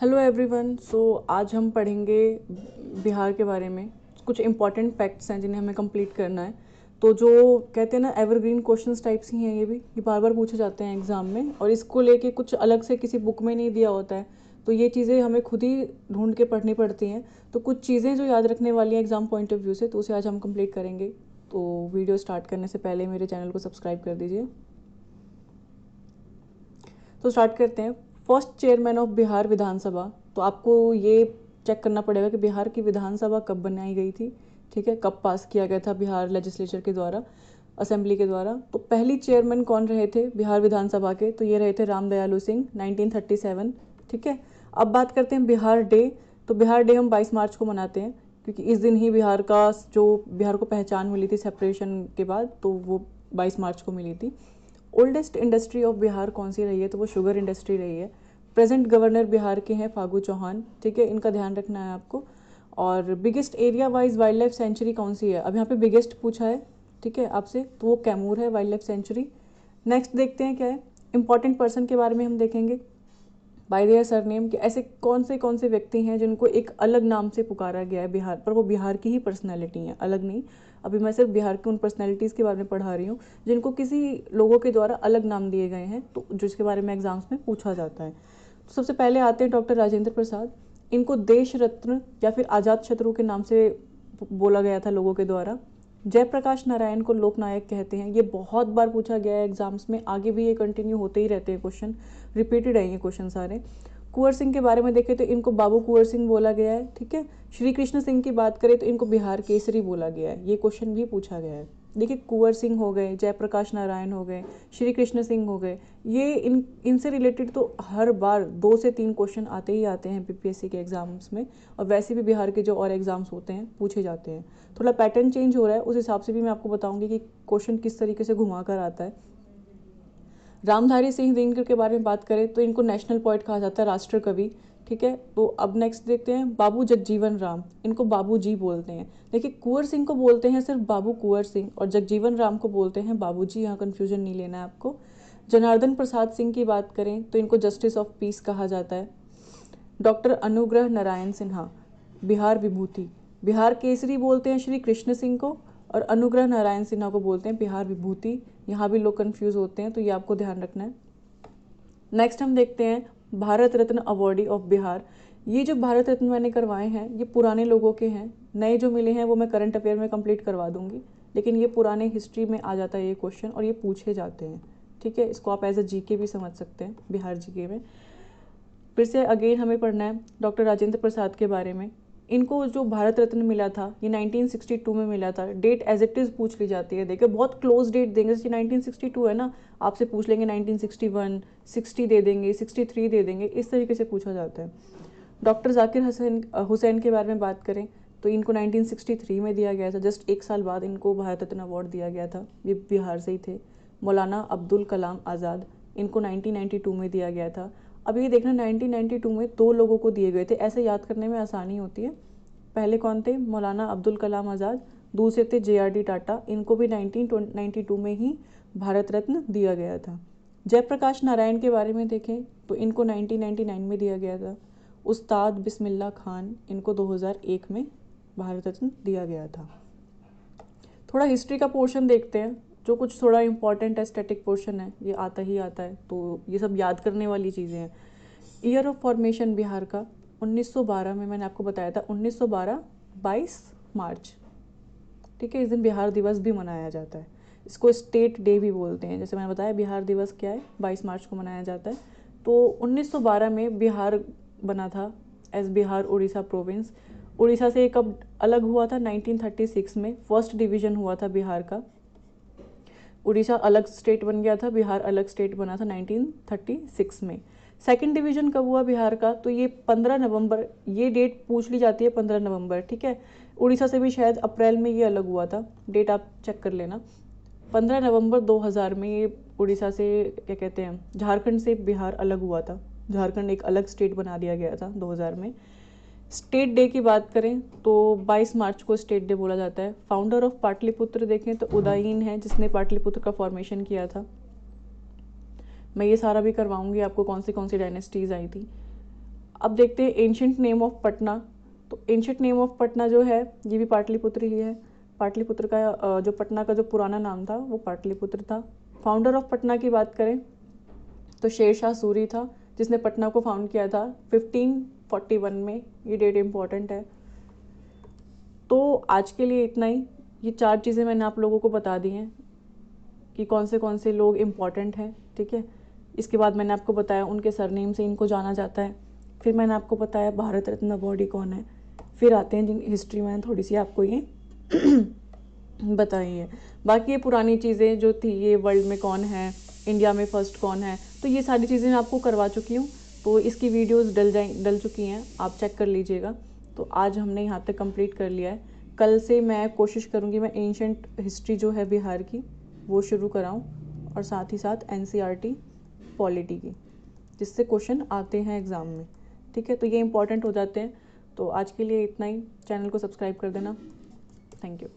Hello everyone. आज हम पढ़ेंगे बिहार के बारे में। कुछ इंपॉर्टेंट फैक्ट्स हैं जिन्हें हमें कंप्लीट करना है। तो जो कहते हैं ना, एवरग्रीन क्वेश्चंस टाइप्स ही हैं ये बार बार पूछे जाते हैं एग्ज़ाम में, और इसको लेके कुछ अलग से किसी बुक में नहीं दिया होता है। तो ये चीज़ें हमें खुद ही ढूंढ के पढ़नी पड़ती हैं। तो कुछ चीज़ें जो याद रखने वाली हैं एग्ज़ाम पॉइंट ऑफ व्यू से, तो उसे आज हम कंप्लीट करेंगे। तो वीडियो स्टार्ट करने से पहले मेरे चैनल को सब्सक्राइब कर दीजिए। तो स्टार्ट करते हैं। फर्स्ट चेयरमैन ऑफ बिहार विधानसभा। तो आपको ये चेक करना पड़ेगा कि बिहार की विधानसभा कब बनाई गई थी, ठीक है, कब पास किया गया था बिहार लेजिस्लेचर के द्वारा, असेंबली के द्वारा। तो पहली चेयरमैन कौन रहे थे बिहार विधानसभा के, तो ये रहे थे राम दयालु सिंह, 1937। ठीक है। अब बात करते हैं बिहार डे। तो बिहार डे हम 22 मार्च को मनाते हैं, क्योंकि इस दिन ही बिहार को पहचान मिली थी सेपरेशन के बाद, तो वो 22 मार्च को मिली थी। ओल्डेस्ट इंडस्ट्री ऑफ बिहार कौन सी रही है, तो वो शुगर इंडस्ट्री रही है। प्रेजेंट गवर्नर बिहार के हैं फागू चौहान, ठीक है, इनका ध्यान रखना है आपको। और biggest area wise wild life sanctuary कौन सी है, अब यहाँ पे बिगेस्ट पूछा है, ठीक है, आपसे, तो वो कैमूर है वाइल्ड लाइफ सेंचुरी। नेक्स्ट देखते हैं क्या है। इंपॉर्टेंट पर्सन के बारे में हम देखेंगे बाय देयर सरनेम, कि ऐसे कौन से व्यक्ति हैं जिनको एक अलग नाम से पुकारा गया है बिहार पर, वो बिहार की ही पर्सनैलिटी हैं, अलग नहीं। अभी मैं सिर्फ बिहार की उन पर्सनैलिटीज़ के बारे में पढ़ा रही हूँ जिनको किसी लोगों के द्वारा अलग नाम दिए गए हैं, तो जिसके बारे में एग्जाम्स में पूछा जाता है। तो सबसे पहले आते हैं डॉक्टर राजेंद्र प्रसाद। इनको देश रत्न या फिर आज़ाद शत्रु के नाम से बोला गया था लोगों के द्वारा। जयप्रकाश नारायण को लोकनायक कहते हैं, ये बहुत बार पूछा गया है एग्जाम्स में, आगे भी ये कंटिन्यू होते ही रहते हैं क्वेश्चन, रिपीटेड है ये क्वेश्चन सारे। कुंवर सिंह के बारे में देखें तो इनको बाबू कुंवर सिंह बोला गया है, ठीक है। श्री कृष्ण सिंह की बात करें तो इनको बिहार केसरी बोला गया है, ये क्वेश्चन भी पूछा गया है। देखिए, कुंवर सिंह हो गए, जयप्रकाश नारायण हो गए, श्री कृष्ण सिंह हो गए, ये इनसे रिलेटेड तो हर बार 2 से 3 क्वेश्चन आते ही आते हैं बीपीएससी के एग्जाम्स में, और वैसे भी बिहार के जो और एग्जाम्स होते हैं पूछे जाते हैं। थोड़ा पैटर्न चेंज हो रहा है, उस हिसाब से भी मैं आपको बताऊंगी कि क्वेश्चन किस तरीके से घुमा कर आता है। रामधारी सिंह दिनकर के बारे में बात करें तो इनको नेशनल पोएट कहा जाता है, राष्ट्र कवि, ठीक है। तो अब नेक्स्ट देखते हैं बाबू जगजीवन राम, इनको बाबू जी बोलते हैं। देखिए, कुंवर सिंह को बोलते हैं सिर्फ बाबू कुंवर सिंह, और जगजीवन राम को बोलते हैं बाबू जी, यहाँ कन्फ्यूजन नहीं लेना है आपको। जनार्दन प्रसाद सिंह की बात करें तो इनको जस्टिस ऑफ पीस कहा जाता है। डॉक्टर अनुग्रह नारायण सिन्हा, बिहार विभूति, बिहार केसरी बोलते हैं श्री कृष्ण सिंह को, और अनुग्रह नारायण सिन्हा को बोलते हैं बिहार विभूति। यहाँ भी लोग कंफ्यूज होते हैं, तो ये आपको ध्यान रखना है। नेक्स्ट हम देखते हैं भारत रत्न अवॉर्डी ऑफ बिहार। ये जो भारत रत्न मैंने करवाए हैं ये पुराने लोगों के हैं, नए जो मिले हैं वो मैं करंट अफेयर में कंप्लीट करवा दूंगी, लेकिन ये पुराने हिस्ट्री में आ जाता है ये क्वेश्चन, और ये पूछे जाते हैं, ठीक है। इसको आप एज अ जीके भी समझ सकते हैं, बिहार जीके में। फिर से अगेन हमें पढ़ना है डॉक्टर राजेंद्र प्रसाद के बारे में। इनको जो भारत रत्न मिला था ये 1962 में मिला था। डेट एज इट इज़ पूछ ली जाती है, देखिए बहुत क्लोज डेट देंगे, जैसे 1962 है ना, आपसे पूछ लेंगे 1961, 60 दे देंगे, 63 दे देंगे, इस तरीके से पूछा जाता है। डॉक्टर जाकिर हुसैन के बारे में बात करें तो इनको 1963 में दिया गया था, जस्ट 1 साल बाद इनको भारत रत्न अवार्ड दिया गया था, ये बिहार से ही थे। मौलाना अब्दुल कलाम आज़ाद, इनको 1992 में दिया गया था। अब ये देखना, 1992 में 2 लोगों को दिए गए थे, ऐसे याद करने में आसानी होती है। पहले कौन थे, मौलाना अब्दुल कलाम आज़ाद, दूसरे थे JRD टाटा, इनको भी 1992 में ही भारत रत्न दिया गया था। जयप्रकाश नारायण के बारे में देखें तो इनको 1999 में दिया गया था। उस्ताद बिस्मिल्लाह खान, इनको 2001 में भारत रत्न दिया गया था। थोड़ा हिस्ट्री का पोर्शन देखते हैं, जो कुछ थोड़ा इंपॉर्टेंट है, स्टैटिक पोर्शन है, ये आता ही आता है, तो ये सब याद करने वाली चीज़ें हैं। ईयर ऑफ फॉर्मेशन बिहार का 1912 में, मैंने आपको बताया था 1912 22 मार्च, ठीक है। इस दिन बिहार दिवस भी मनाया जाता है, इसको स्टेट डे भी बोलते हैं। जैसे मैंने बताया बिहार दिवस क्या है, 22 मार्च को मनाया जाता है। तो 1912 में बिहार बना था एज बिहार उड़ीसा प्रोविंस। उड़ीसा से कब अलग हुआ था, 1936 में फर्स्ट डिवीजन हुआ था बिहार का। उड़ीसा अलग स्टेट बन गया था, बिहार अलग स्टेट बना था 1936 में। सेकंड डिवीजन कब हुआ बिहार का, तो ये 15 नवंबर, ये डेट पूछ ली जाती है, 15 नवंबर, ठीक है। उड़ीसा से भी शायद अप्रैल में ये अलग हुआ था, डेट आप चेक कर लेना। 15 नवंबर 2000 में ये उड़ीसा से, क्या कहते हैं, झारखंड से बिहार अलग हुआ था, झारखंड एक अलग स्टेट बना दिया गया था 2000 में। स्टेट डे की बात करें तो 22 मार्च को स्टेट डे बोला जाता है। फाउंडर ऑफ पाटलिपुत्र देखें तो उदयन है, जिसने पाटलिपुत्र का फॉर्मेशन किया था। मैं ये सारा भी करवाऊंगी आपको, कौन सी डायनेस्टीज आई थी। अब देखते हैं एंशंट नेम ऑफ पटना। तो एंशंट नेम ऑफ पटना जो है ये भी पाटलिपुत्र ही है। पाटलिपुत्र का जो पटना का जो पुराना नाम था वो पाटलिपुत्र था। फाउंडर ऑफ पटना की बात करें तो शेर शाह सूरी था, जिसने पटना को फाउंड किया था 1541 में। ये डेट इम्पॉर्टेंट है। तो आज के लिए इतना ही। ये 4 चीज़ें मैंने आप लोगों को बता दी हैं कि कौन से लोग इम्पॉर्टेंट हैं, ठीक है। इसके बाद मैंने आपको बताया उनके सरनेम से इनको जाना जाता है। फिर मैंने आपको बताया भारत रत्न अवार्डी कौन है। फिर आते हैं जिन हिस्ट्री मैंने थोड़ी सी आपको ये बताई है। बाकी ये पुरानी चीज़ें जो थी, ये वर्ल्ड में कौन है, इंडिया में फर्स्ट कौन है, तो ये सारी चीज़ें मैं आपको करवा चुकी हूँ। तो इसकी वीडियोस डल चुकी हैं, आप चेक कर लीजिएगा। तो आज हमने यहाँ तक कंप्लीट कर लिया है। कल से मैं कोशिश करूँगी मैं एंशंट हिस्ट्री जो है बिहार की वो शुरू कराऊँ, और साथ ही साथ NCERT पॉलिटी की, जिससे क्वेश्चन आते हैं एग्ज़ाम में, ठीक है। तो ये इंपॉर्टेंट हो जाते हैं। तो आज के लिए इतना ही। चैनल को सब्सक्राइब कर देना। Thank you.